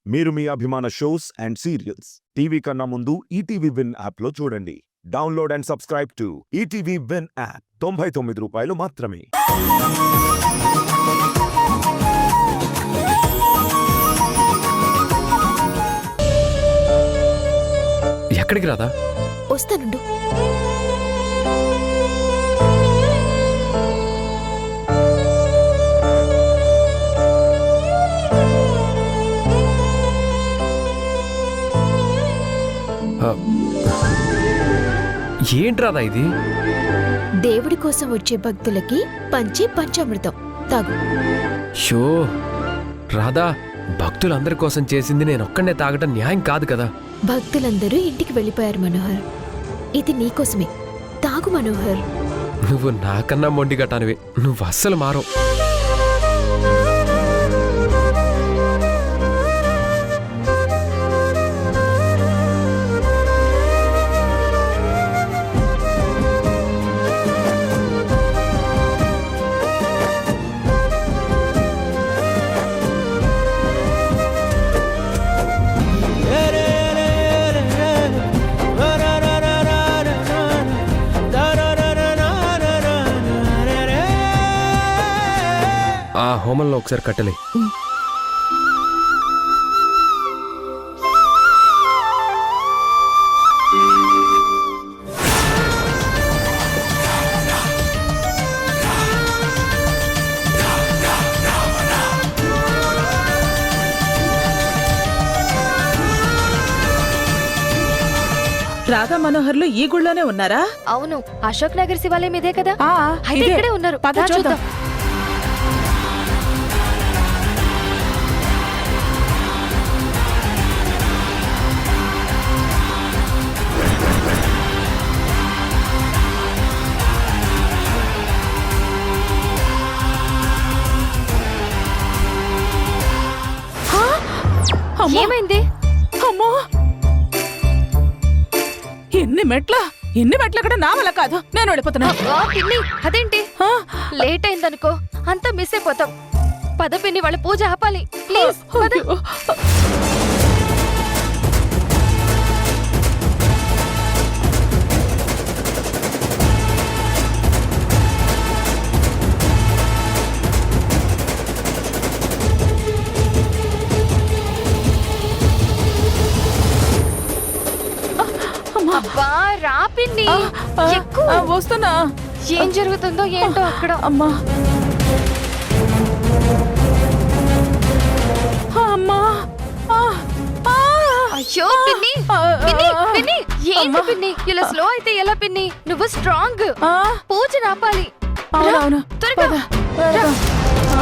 మీరు మీ అభిమాన shows and serials TV కన్నా ముందు ఈటీవీ విన్ యాప్లో చూడండి. Download and subscribe to ETV win app. 99 రూపాయలు మాత్రమే. ఎక్కడికి రాదా? వస్తానుండు. ఏంటి రాదా ఇది? దేవుడి కోసం వచ్చే భక్తులకి పంచి పంచామృతం తాగు. షో రాధా, భక్తులందరి కోసం చేసింది నేనొక్కడే తాగటం న్యాయం కాదు కదా. భక్తులందరూ ఇంటికి వెళ్ళిపోయారు మనోహర్. ఇది నీకోసమే. తాగు మనోహర్. నువ్వు నాకన్నా మొండిగటానివి. నువ్వు అస్సలు మారవు. ఆ హోమంలో ఒకసారి కట్టలే. రాధా మనోహర్లు ఈ గుళ్ళోనే ఉన్నారా? అవును, అశోక్ నగర్ శివాలయం ఇదే కదా. అయితే ఇదే. ఇక్కడే ఉన్నారు. పద రా చూద్దాం. అమ్మో! ఏమైంది? అమ్మో! ఎన్ని మెట్ల కూడా నా వల్ల కాదు. నేను వెళ్ళిపోతున్నా. పిన్ని, అదేంటి ఆ, లేట్ అయిందనుకో, అంతా మిస్ అయిపోతాం. పద పిన్ని, వాళ్ళ పూజ ఆపాలి. ప్లీజ్ పద. అయ్యో. అబ్బా రా పిన్ని, ఎక్కు. వస్తున్నా. ఏం జరుగుతుందో ఏంటో అక్కడ. అమ్మా అమ్మా ఆ, ఆ. అయ్యో పిన్ని, పిన్ని, పిన్ని, ఏంటి పిన్ని ఇలా స్లో అయితే ఎలా పిన్ని? నువ్వు స్ట్రాంగ్. ఆ, పూజ ఆపాలి. అవునవును. త్వరగా. పద, త్వరగా. ఆ.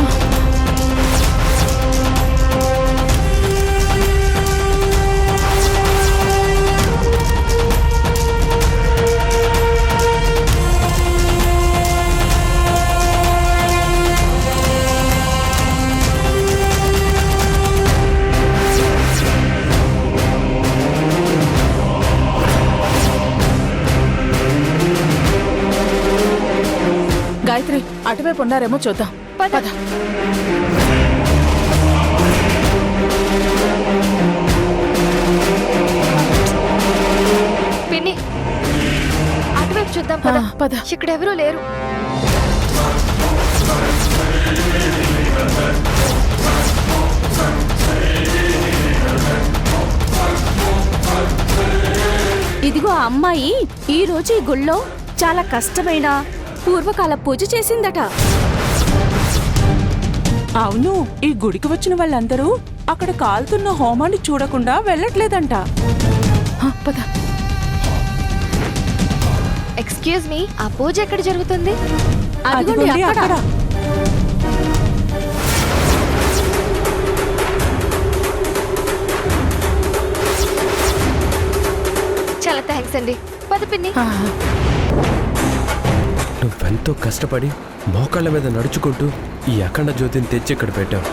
గాయత్రి, అటువైపు ఉన్నారేమో చూద్దాం. పద. పద. పిన్ని, అటువైపు చూద్దాం పద. పద. ఇక్కడ ఎవరూ లేరు. ఇదిగో ఆ అమ్మాయి ఈ రోజు ఈ గుళ్ళో చాలా కష్టమైన పూర్వకాల పూజ చేసిందట. అవును, ఈ గుడికి వచ్చిన వాళ్ళందరూ అక్కడ కాలుతున్న హోమాన్ని చూడకుండా వెళ్ళట్లేదంట. పద. ఎక్స్క్యూజ్ మీ, ఆ పూజ ఎక్కడ జరుగుతుంది? అదిగోండి అక్కడ. చాలా థ్యాంక్స్ అండి. పద పిన్ని. నువ్వెంతో కష్టపడి మోకాళ్ళ మీద నడుచుకుంటూ ఈ అఖండ జ్యోతిని తెచ్చి ఇక్కడ పెట్టావు.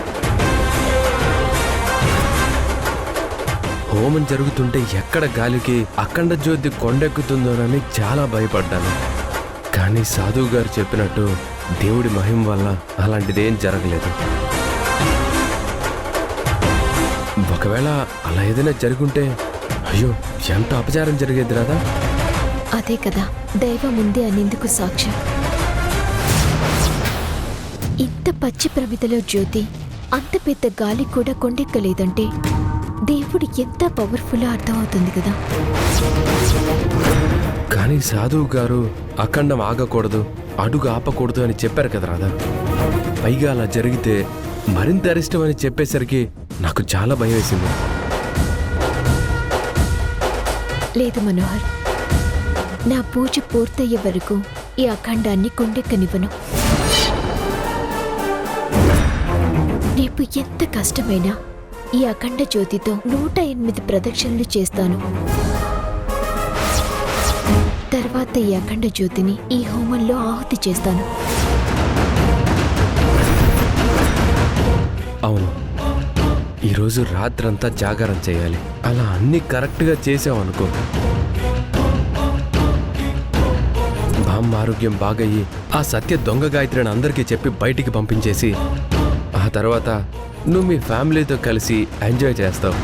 హోమం జరుగుతుంటే ఎక్కడ గాలికి అఖండ జ్యోతి కొండెక్కుతుందోనని చాలా భయపడ్డాను. కానీ సాధువు గారు చెప్పినట్టు దేవుడి మహిమ వల్ల అలాంటిదేం జరగలేదు. ఒకవేళ అలా ఏదైనా జరుగుంటే అయ్యో ఎంత అపచారం జరిగేది రాదా. అదే కదా దైవం ఉంది అనేందుకు సాక్ష్యం. ఇంత పచ్చి ప్రమిదలో జ్యోతి, అంత పెద్ద గాలి కూడా కొండెక్కలేదంటే దేవుడు ఎంత పవర్ఫుల్ అర్థమవుతుంది కదా. కానీ సాధువు గారు అఖండం ఆగకూడదు, అడుగు ఆపకూడదు అని చెప్పారు కదా రాధా. పైగా అలా జరిగితే మరింత అరిష్టం అని చెప్పేసరికి నాకు చాలా భయం వేసింది. లేదు మనోహర్, నా పూజ పూర్తయ్యే వరకు ఈ అఖండాన్ని కొండెక్కనివ్వను. రేపు ఎంత కష్టమైనా ఈ అఖండ జ్యోతితో 108 ప్రదక్షిణలు చేస్తాను. తర్వాత ఈ అఖండ జ్యోతిని ఈ హోమంలో ఆహుతి చేస్తాను. అవును, ఈరోజు రాత్రంతా జాగారం చేయాలి. అలా అన్ని కరెక్ట్గా చేసావనుకో, బామ్మ ఆరోగ్యం బాగయ్యి ఆ సత్య దొంగ గాయత్రిని అందరికీ చెప్పి బయటికి పంపించేసి ఆ తర్వాత నువ్వు మీ ఫ్యామిలీతో కలిసి ఎంజాయ్ చేస్తావు.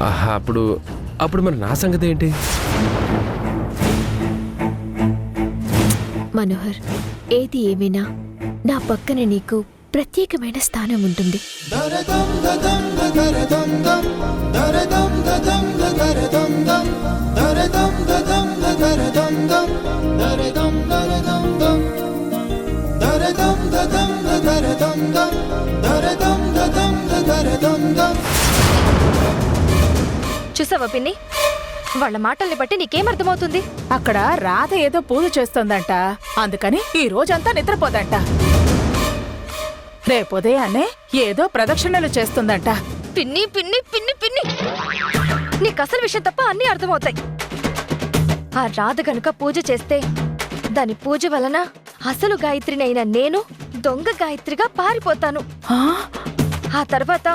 ఆహా, అప్పుడు మరి నా సంగతి ఏంటి? మనోహర్, ఏది ఏమైనా నా పక్కన నీకు ప్రత్యేకమైన స్థానం ఉంటుంది. చూసావా పిన్ని, వాళ్ళ మాటల్ని బట్టి నీకేమర్థమవుతుంది? అక్కడ రాధ ఏదో పూజ చేస్తోందంట, అందుకని ఈ రోజంతా నిద్రపోదంట. రేపుదయాన్నే ఏదో ప్రదక్షిణలు చేస్తుందంట. పిన్ని పిన్ని పిన్ని పిన్ని, నీకు అసలు విషయం తప్ప అన్నీ అర్థమవుతాయి. ఆ రాధ గనుక పూజ చేస్తే దాని పూజ వలన అసలు గాయత్రినైన నేను దొంగ గాయత్రిగా పారిపోతాను. ఆ? ఆ తర్వాత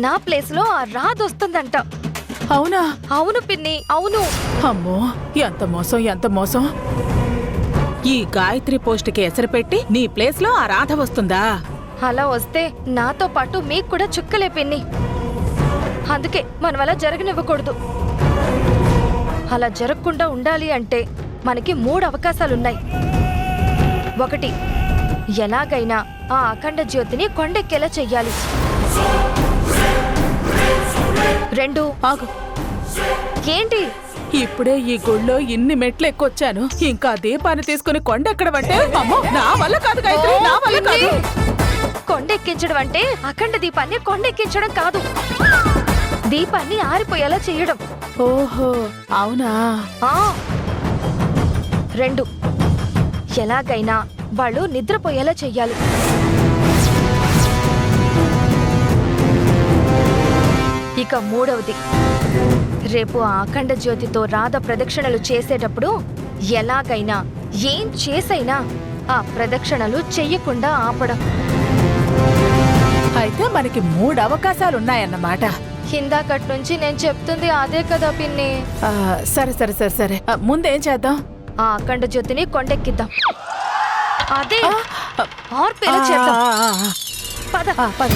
నా ప్లేస్ లో ఆ రాధ వస్తుందంట. అవునా? అవును పిన్ని, అవును. అమ్మో, ఎంత మోసం, ఎంత మోసం. ఈ గాయత్రి పోస్ట్కి ఎసరు పెట్టి నీ ప్లేస్ లో ఆ రాధ వస్తుందా? అలా వస్తే నాతో పాటు మీకు కూడా చుక్కలే పిన్ని. అందుకే మనం అలా జరగనివ్వకూడదు. అలా జరగకుండా ఉండాలి అంటే మనకి 3 అవకాశాలున్నాయి. 1, ఎలాగైనా ఆ అఖండ జ్యోతిని కొండెక్కేలా చెయ్యాలి. 2, ఆగు. ఏంటి? ఇప్పుడే ఈ గుళ్ళో ఇన్ని మెట్లు ఎక్కొచ్చాను, ఇంకా దీపాన్ని తీసుకుని కొండెక్కడమంటే అమ్మో, నా వల్ల కాదు గాయత్రి, నా వల్ల కాదు. కొండెక్కించడం అంటే అఖండ దీపాన్ని కొండెక్కించడం కాదు, దీపాన్ని ఆరిపోయేలా చేయడం. ఓహో, అవునా? 2, ఎలాగైనా వాళ్ళు నిద్రపోయేలా చెయ్యాలి. ఇక 3వది, రేపు ఆ అఖండ జ్యోతితో రాధ ప్రదక్షిణలు చేసేటప్పుడు ఎలాగైనా ఏం చేసైనా ఆ ప్రదక్షిణలు చెయ్యకుండా ఆపడం. అయితే మనకి 3 అవకాశాలున్నాయన్నమాట. ఇందాకటి నుంచి నేను చెప్తుంది అదే కదా పిన్ని. సరే సరే సరే సరే, ముందేం చేద్దాం? ఆ అఖండ జ్యోతిని కొండెక్కిద్దాం. అదే ఆర్పేలా చేద్దాం. పద. పద.